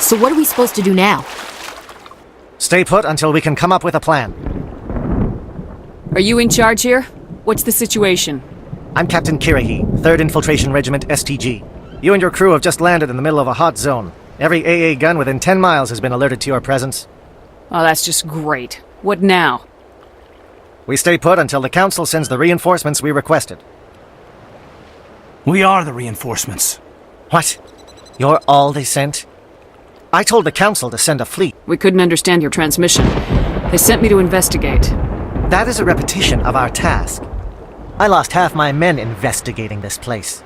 So what are we supposed to do now? Stay put until we can come up with a plan. Are you in charge here? What's the situation? I'm Captain Kirahi, 3rd Infiltration Regiment STG. You and your crew have just landed in the middle of a hot zone. Every AA gun within 10 miles has been alerted to your presence. Oh, that's just great. What now? We stay put until the Council sends the reinforcements we requested. We are the reinforcements. What? You're all they sent? I told the Council to send a fleet. We couldn't understand your transmission. They sent me to investigate. That is a repetition of our task. I lost half my men investigating this place.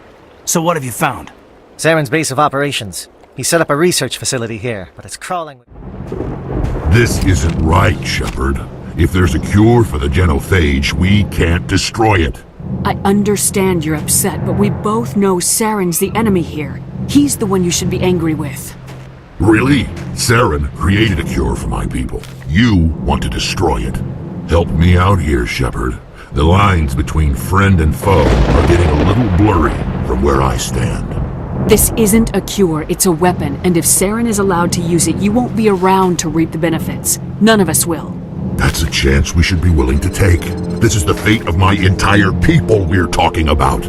So what have you found? Saren's base of operations. He set up a research facility here, but it's crawling with... This isn't right, Shepard. If there's a cure for the genophage, we can't destroy it. I understand you're upset, but we both know Saren's the enemy here. He's the one you should be angry with. Really? Saren created a cure for my people. You want to destroy it. Help me out here, Shepard. The lines between friend and foe are getting a little blurry from where I stand. This isn't a cure, it's a weapon, and if Saren is allowed to use it, you won't be around to reap the benefits. None of us will. That's a chance we should be willing to take. This is the fate of my entire people we're talking about.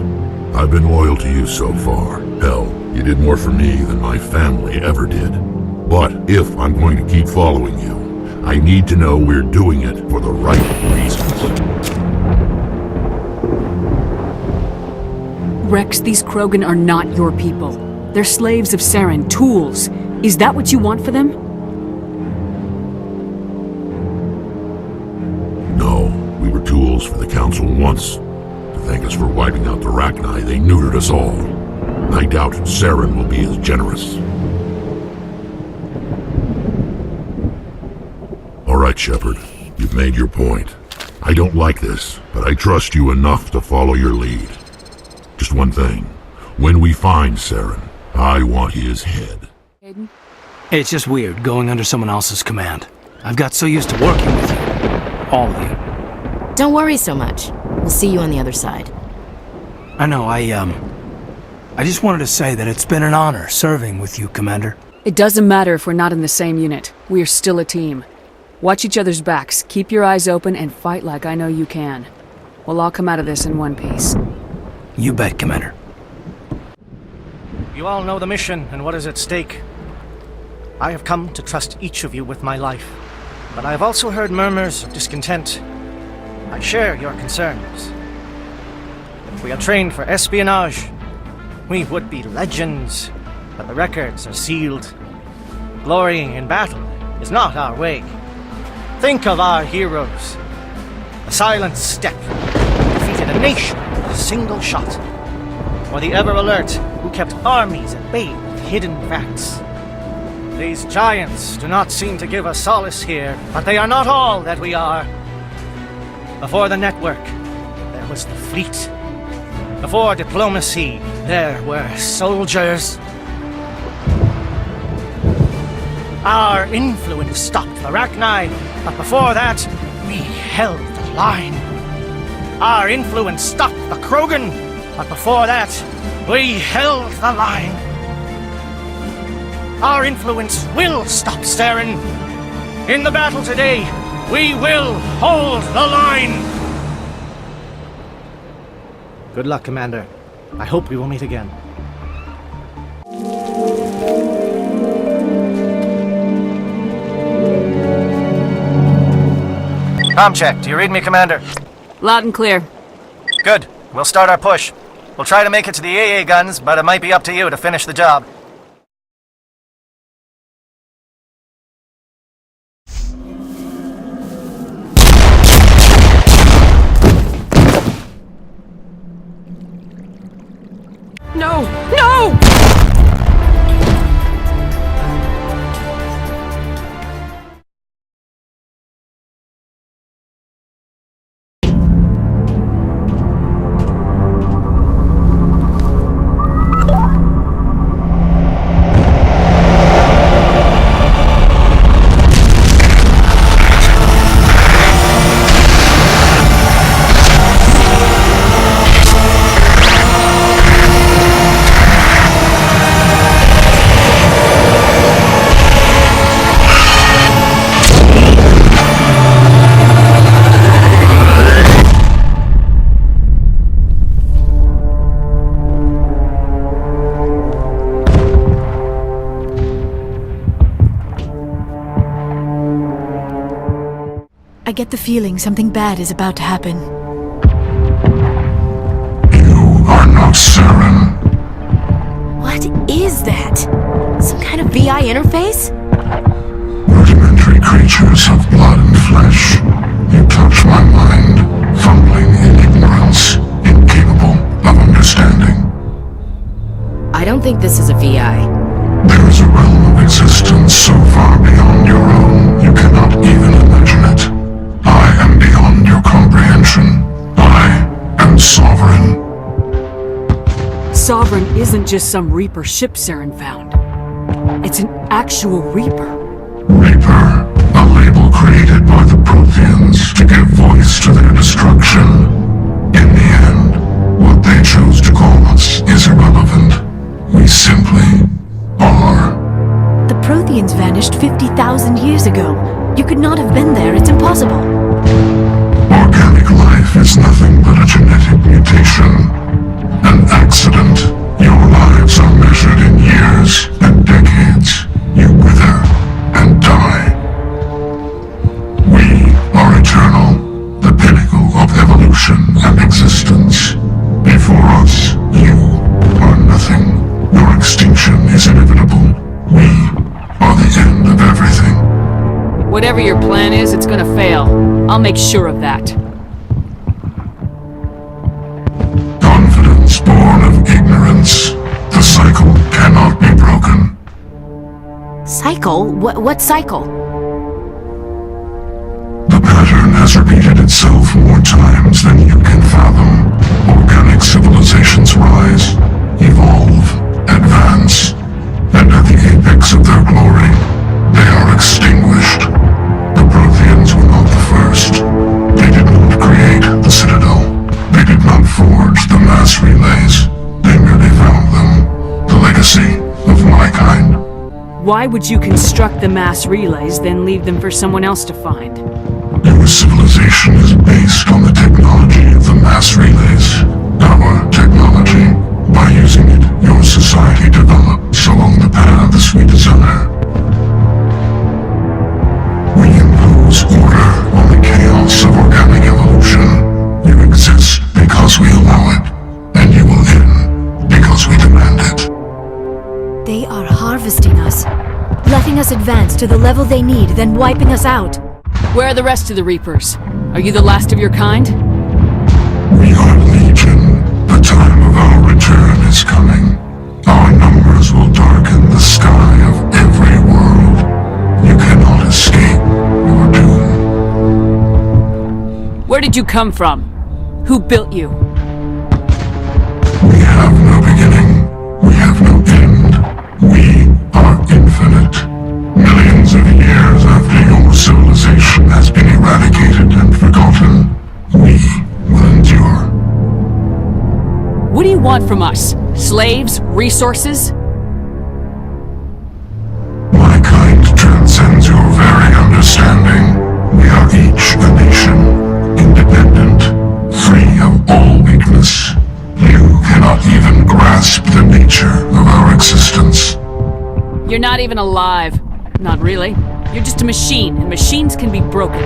I've been loyal to you so far. Hell, you did more for me than my family ever did. But if I'm going to keep following you, I need to know we're doing it for the right reasons. Rex, these Krogan are not your people. They're slaves of Saren, tools. Is that what you want for them? No, we were tools for the Council once. To thank us for wiping out the Rachni, they neutered us all. I doubt Saren will be as generous. All right, Shepard. You've made your point. I don't like this, but I trust you enough to follow your lead. Just one thing. When we find Saren, I want his head. Aiden? It's just weird going under someone else's command. I've got so used to working with you. All of you. Don't worry so much. We'll see you on the other side. I know, I just wanted to say that it's been an honor serving with you, Commander. It doesn't matter if we're not in the same unit. We are still a team. Watch each other's backs, keep your eyes open, and fight like I know you can. We'll all come out of this in one piece. You bet, Commander. You all know the mission and what is at stake. I have come to trust each of you with my life, but I have also heard murmurs of discontent. I share your concerns. We are trained for espionage. We would be legends, but the records are sealed. Glorying in battle is not our way. Think of our heroes. The silent step defeated a nation with a single shot. Or the ever-alert who kept armies at bay with hidden facts. These giants do not seem to give us solace here, but they are not all that we are. Before the network, there was the fleet. Before diplomacy, there were soldiers. Our influence stopped the Rachni, but before that, we held the line. Our influence stopped the Krogan, but before that, we held the line. Our influence will stop Saren. In the battle today, we will hold the line. Good luck, Commander. I hope we will meet again. Comm check. Do you read me, Commander? Loud and clear. Good. We'll start our push. We'll try to make it to the AA guns, but it might be up to you to finish the job. No! No! get the feeling something bad is about to happen. You are not Saren. What is that? Some kind of VI interface? Rudimentary creatures of blood and flesh. You touch my mind, fumbling in ignorance, incapable of understanding. I don't think this is a VI. There is a realm of existence so far beyond your own, you cannot even imagine it. I am beyond your comprehension. I am sovereign. Sovereign isn't just some Reaper ship Saren found. It's an actual Reaper. Reaper, a label created by the Protheans to give voice to their destruction. In the end, what they chose to call us is irrelevant. We simply are. The Protheans vanished 50,000 years ago. You could not have been there. It's impossible. Organic life is nothing but a genetic mutation. An accident. Your lives are measured in years and decades. You wither and die. We are eternal, the pinnacle of evolution and existence. Before us, you are nothing. Your extinction is inevitable. We are the end of everything. Whatever your plan is, it's gonna fail. I'll make sure of that. Confidence born of ignorance. The cycle cannot be broken. Cycle? What cycle? The pattern has repeated itself more times than you can fathom. Organic civilizations rise, evolve, advance, and at the apex of their glory, they are extinguished. The Protheans were not the first. They did not create the Citadel. They did not forge the mass relays. They merely found them. The legacy of my kind. Why would you construct the mass relays, then leave them for someone else to find? Your civilization is based on the technology of the mass relays. Our technology. By using it, your society develops along the paths we desire. We impose order on the chaos of organic evolution. You exist because we allow it, and you will end because we demand it. They are harvesting us, letting us advance to the level they need, then wiping us out. Where are the rest of the Reapers? Are you the last of your kind? We are legion. The time of our return is coming. Our numbers will darken the sky of every world. You cannot escape your doom. Where did you come from? Who built you? We have no beginning. We have no end. We are infinite. Millions of years after your civilization has been eradicated and forgotten, we will endure. What do you want from us? Slaves? Resources? My kind transcends your very understanding. We are each a nation, independent, free of all weakness. You cannot even grasp the nature of our existence. You're not even alive. Not really. You're just a machine, and machines can be broken.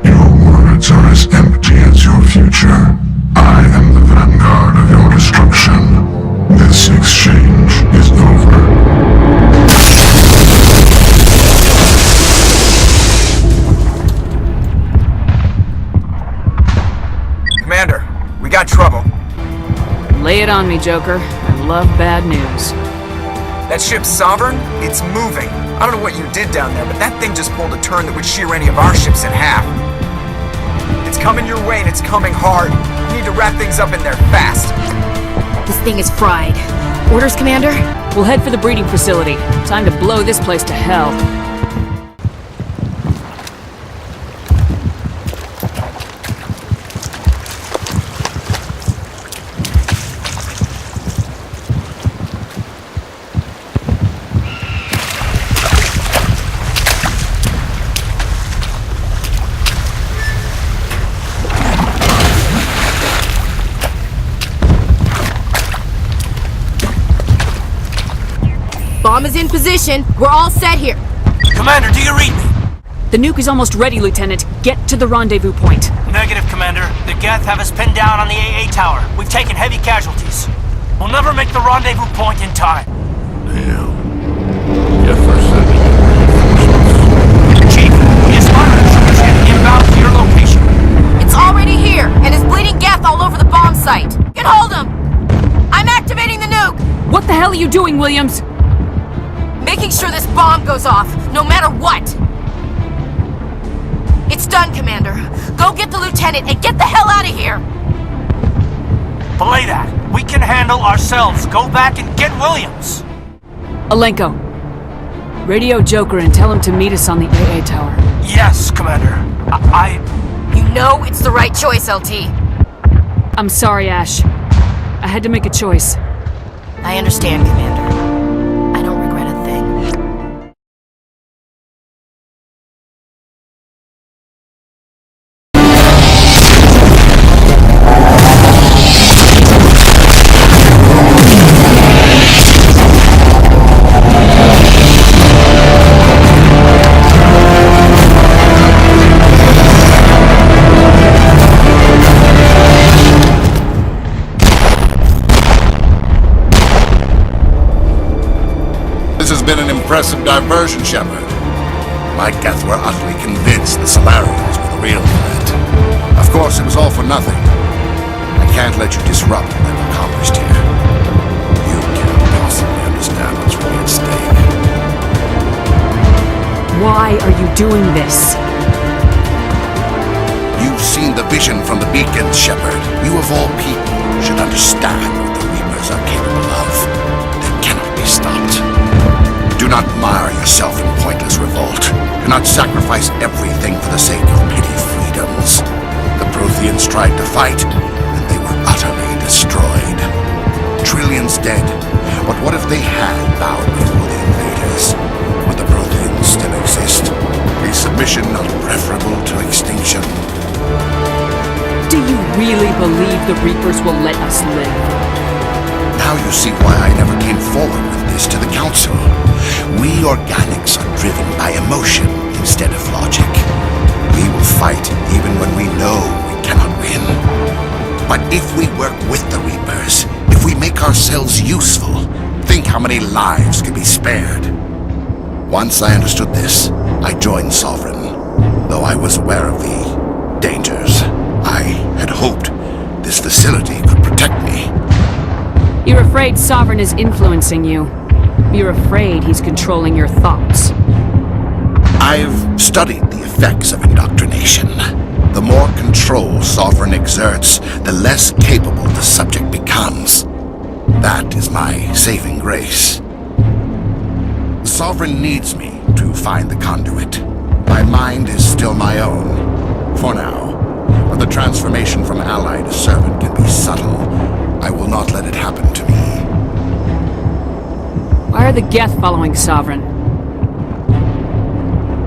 Your words are as empty as your future. I am the vanguard of your destruction. This exchange is over. Commander, we got trouble. Lay it on me, Joker. I love bad news. That ship's Sovereign? It's moving. I don't know what you did down there, but that thing just pulled a turn that would shear any of our ships in half. It's coming your way and it's coming hard. You need to wrap things up in there fast. This thing is fried. Orders, Commander? We'll head for the breeding facility. Time to blow this place to hell. Bomb is in position. We're all set here. Commander, do you read me? The nuke is almost ready, Lieutenant. Get to the rendezvous point. Negative, Commander. The Geth have us pinned down on the AA tower. We've taken heavy casualties. We'll never make the rendezvous point in time. Damn. Yes, I said it. Chief, we have spotted a super ship inbound to your location. It's already here, and is bleeding Geth all over the bomb site. Get hold him! I'm activating the nuke! What the hell are you doing, Williams? Making sure this bomb goes off, no matter what! It's done, Commander. Go get the lieutenant and get the hell out of here! Belay that. We can handle ourselves. Go back and get Williams. Alenko. Radio Joker and tell him to meet us on the AA tower. Yes, Commander. You know it's the right choice, LT. I'm sorry, Ash. I had to make a choice. I understand, Commander. I don't regret a thing. This has been an impressive diversion, Shepard. My Geth were utterly convinced the Solarians were the real threat. Of course, it was all for nothing. I can't let you disrupt what I've accomplished here. You can't possibly understand what's really at stake. Why are you doing this? You've seen the vision from the beacons, Shepard. You of all people should understand what the Reapers are capable of. They cannot be stopped. Do not mire yourself in pointless revolt. Do not sacrifice everything for the sake of petty freedoms. The Protheans tried to fight, and they were utterly destroyed. Trillions dead, but what if they had bowed before the invaders? Would the Protheans still exist? Is submission not preferable to extinction? Do you really believe the Reapers will let us live? Now you see why I never came forward with this to the Council. We organics are driven by emotion instead of logic. We will fight even when we know we cannot win. But if we work with the Reapers, if we make ourselves useful, think how many lives could be spared. Once I understood this, I joined Sovereign, though I was aware of the dangers. I had hoped this facility could protect me. You're afraid Sovereign is influencing you. You're afraid he's controlling your thoughts. I've studied the effects of indoctrination. The more control Sovereign exerts, the less capable the subject becomes. That is my saving grace. Sovereign needs me to find the conduit. My mind is still my own, for now. But the transformation from ally to servant can be subtle. I will not let it happen to me. Why are the Geth following Sovereign?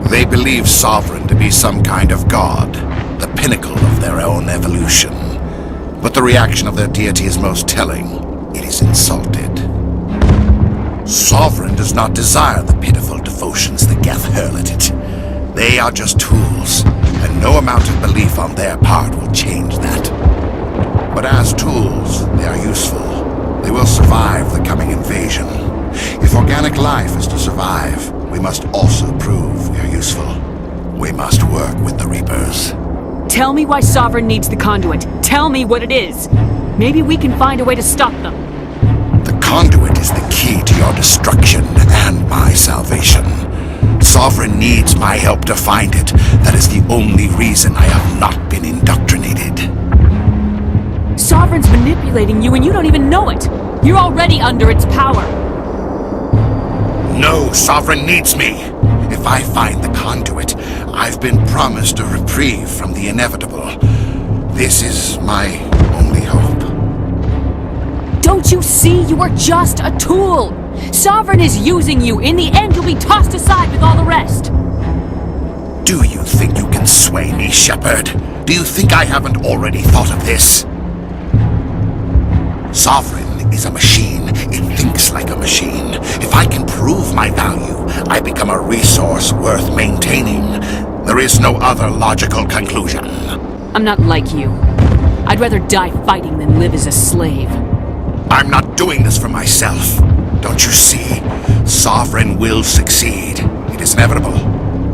They believe Sovereign to be some kind of god, the pinnacle of their own evolution. But the reaction of their deity is most telling. It is insulted. Sovereign does not desire the pitiful devotions the Geth hurl at it. They are just tools, and no amount of belief on their part will change that. But as tools, they are useful. They will survive the coming invasion. If organic life is to survive, we must also prove we are useful. We must work with the Reapers. Tell me why Sovereign needs the conduit. Tell me what it is. Maybe we can find a way to stop them. The conduit is the key to your destruction and my salvation. Sovereign needs my help to find it. That is the only reason I have not been indoctrinated. Sovereign's manipulating you and you don't even know it. You're already under its power. No, Sovereign needs me. If I find the conduit, I've been promised a reprieve from the inevitable. This is my only hope. Don't you see? You are just a tool. Sovereign is using you. In the end, you'll be tossed aside with all the rest. Do you think you can sway me, Shepard? Do you think I haven't already thought of this? Sovereign is a machine. It thinks like a machine. If I can prove my value, I become a resource worth maintaining. There is no other logical conclusion. I'm not like you. I'd rather die fighting than live as a slave. I'm not doing this for myself. Don't you see? Sovereign will succeed. It is inevitable.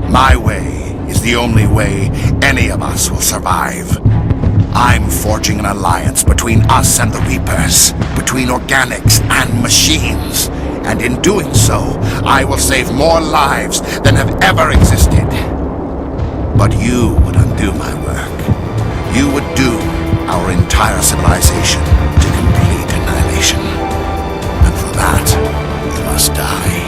My way is the only way any of us will survive. I'm forging an alliance between us and the Reapers, between organics and machines. And in doing so, I will save more lives than have ever existed. But you would undo my work. You would doom our entire civilization to complete annihilation. And for that, you must die.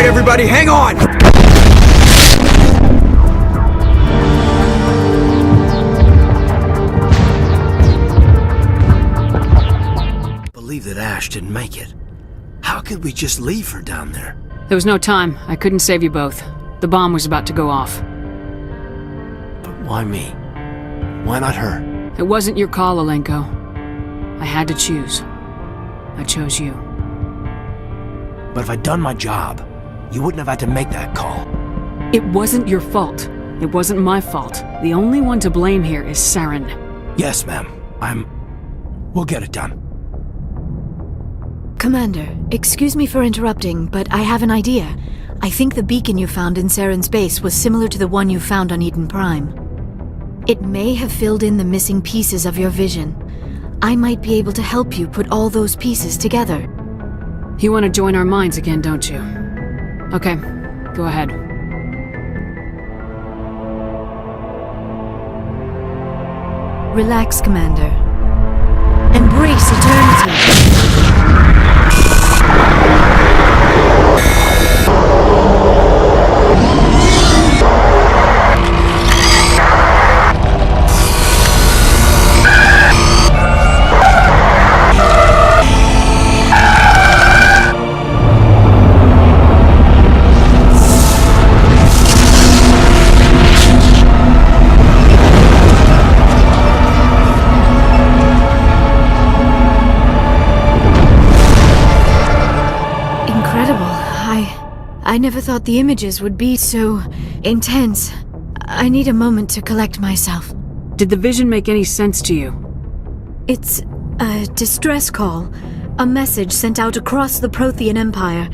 Everybody, hang on! Believe that Ash didn't make it. How could we just leave her down there? There was no time. I couldn't save you both. The bomb was about to go off. But why me? Why not her? It wasn't your call, Alenko. I had to choose. I chose you. But if I'd done my job, you wouldn't have had to make that call. It wasn't your fault. It wasn't my fault. The only one to blame here is Saren. Yes, ma'am. We'll get it done. Commander, excuse me for interrupting, but I have an idea. I think the beacon you found in Saren's base was similar to the one you found on Eden Prime. It may have filled in the missing pieces of your vision. I might be able to help you put all those pieces together. You want to join our minds again, don't you? Okay, go ahead. Relax, Commander. Embrace eternity. I never thought the images would be so intense. I need a moment to collect myself. Did the vision make any sense to you? It's a distress call. A message sent out across the Prothean Empire.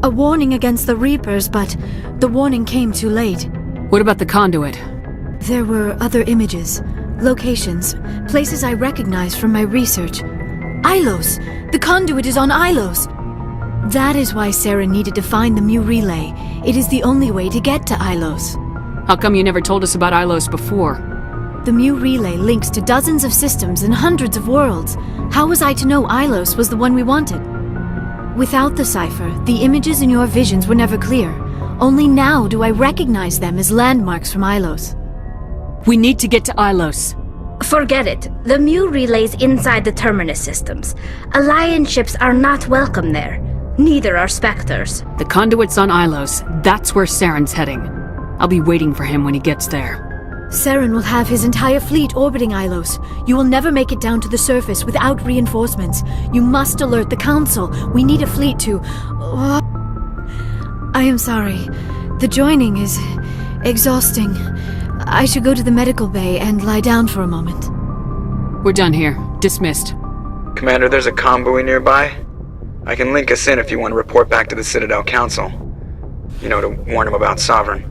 A warning against the Reapers, but the warning came too late. What about the conduit? There were other images, locations, places I recognized from my research. Ilos! The conduit is on Ilos! That is why Saren needed to find the Mu Relay. It is the only way to get to Ilos. How come you never told us about Ilos before? The Mu Relay links to dozens of systems and hundreds of worlds. How was I to know Ilos was the one we wanted? Without the cipher, the images in your visions were never clear. Only now do I recognize them as landmarks from Ilos. We need to get to Ilos. Forget it. The Mu Relay's inside the Terminus systems. Alliance ships are not welcome there. Neither are Spectres. The conduit's on Ilos. That's where Saren's heading. I'll be waiting for him when he gets there. Saren will have his entire fleet orbiting Ilos. You will never make it down to the surface without reinforcements. You must alert the Council. We need a fleet to... I am sorry. The joining is exhausting. I should go to the medical bay and lie down for a moment. We're done here. Dismissed. Commander, there's a convoy nearby. I can link us in if you want to report back to the Citadel Council. You know, to warn them about Sovereign.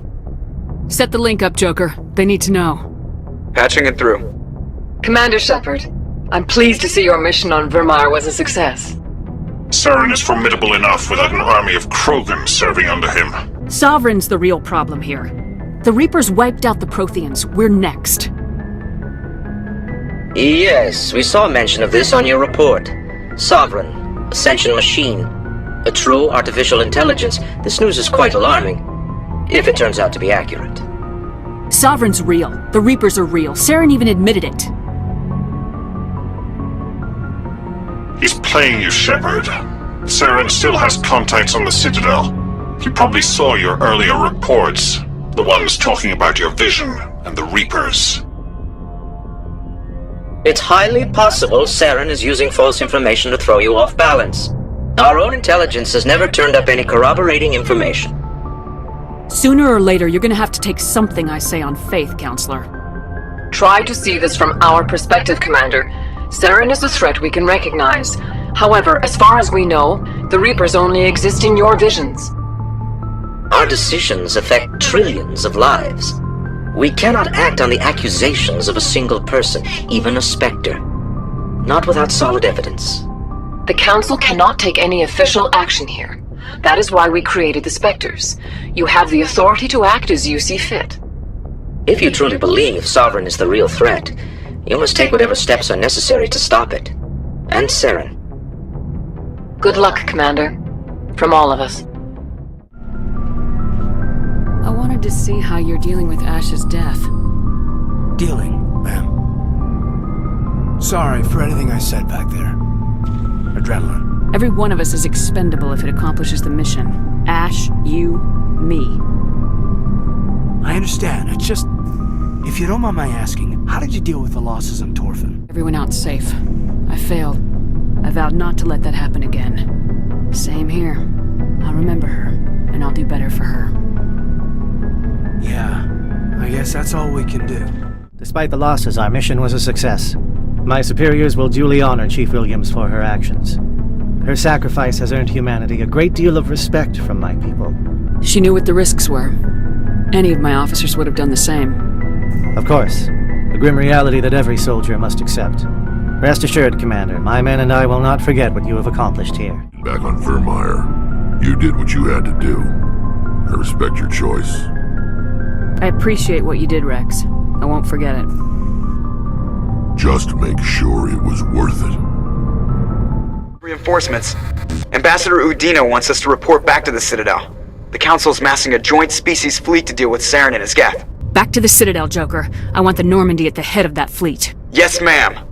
Set the link up, Joker. They need to know. Patching it through. Commander Shepard, I'm pleased to see your mission on Vermire was a success. Saren is formidable enough without an army of Krogan serving under him. Sovereign's the real problem here. The Reapers wiped out the Protheans. We're next. Yes, we saw mention of this on your report. Sovereign, Ascension machine. A true artificial intelligence. This news is quite alarming. If it turns out to be accurate. Sovereign's real. The Reapers are real. Saren even admitted it. He's playing you, Shepard. Saren still has contacts on the Citadel. He probably saw your earlier reports. The ones talking about your vision and the Reapers. It's highly possible Saren is using false information to throw you off balance. Our own intelligence has never turned up any corroborating information. Sooner or later, you're gonna have to take something I say on faith, Counselor. Try to see this from our perspective, Commander. Saren is a threat we can recognize. However, as far as we know, the Reapers only exist in your visions. Our decisions affect trillions of lives. We cannot act on the accusations of a single person, even a Spectre. Not without solid evidence. The Council cannot take any official action here. That is why we created the Spectres. You have the authority to act as you see fit. If you truly believe Sovereign is the real threat, you must take whatever steps are necessary to stop it. And Saren. Good luck, Commander. From all of us. I wanted to see how you're dealing with Ash's death. Dealing, ma'am. Sorry for anything I said back there. Adrenaline. Every one of us is expendable if it accomplishes the mission. Ash, you, me. I understand. It's just... If you don't mind my asking, how did you deal with the losses on Torfin? Everyone out safe. I failed. I vowed not to let that happen again. Same here. I'll remember her, and I'll do better for her. Yeah, I guess that's all we can do. Despite the losses, our mission was a success. My superiors will duly honor Chief Williams for her actions. Her sacrifice has earned humanity a great deal of respect from my people. She knew what the risks were. Any of my officers would have done the same. Of course. A grim reality that every soldier must accept. Rest assured, Commander, my men and I will not forget what you have accomplished here. Back on Vermire, you did what you had to do. I respect your choice. I appreciate what you did, Rex. I won't forget it. Just make sure it was worth it. Reinforcements. Ambassador Udina wants us to report back to the Citadel. The Council's massing a joint species fleet to deal with Saren and his Geth. Back to the Citadel, Joker. I want the Normandy at the head of that fleet. Yes, ma'am.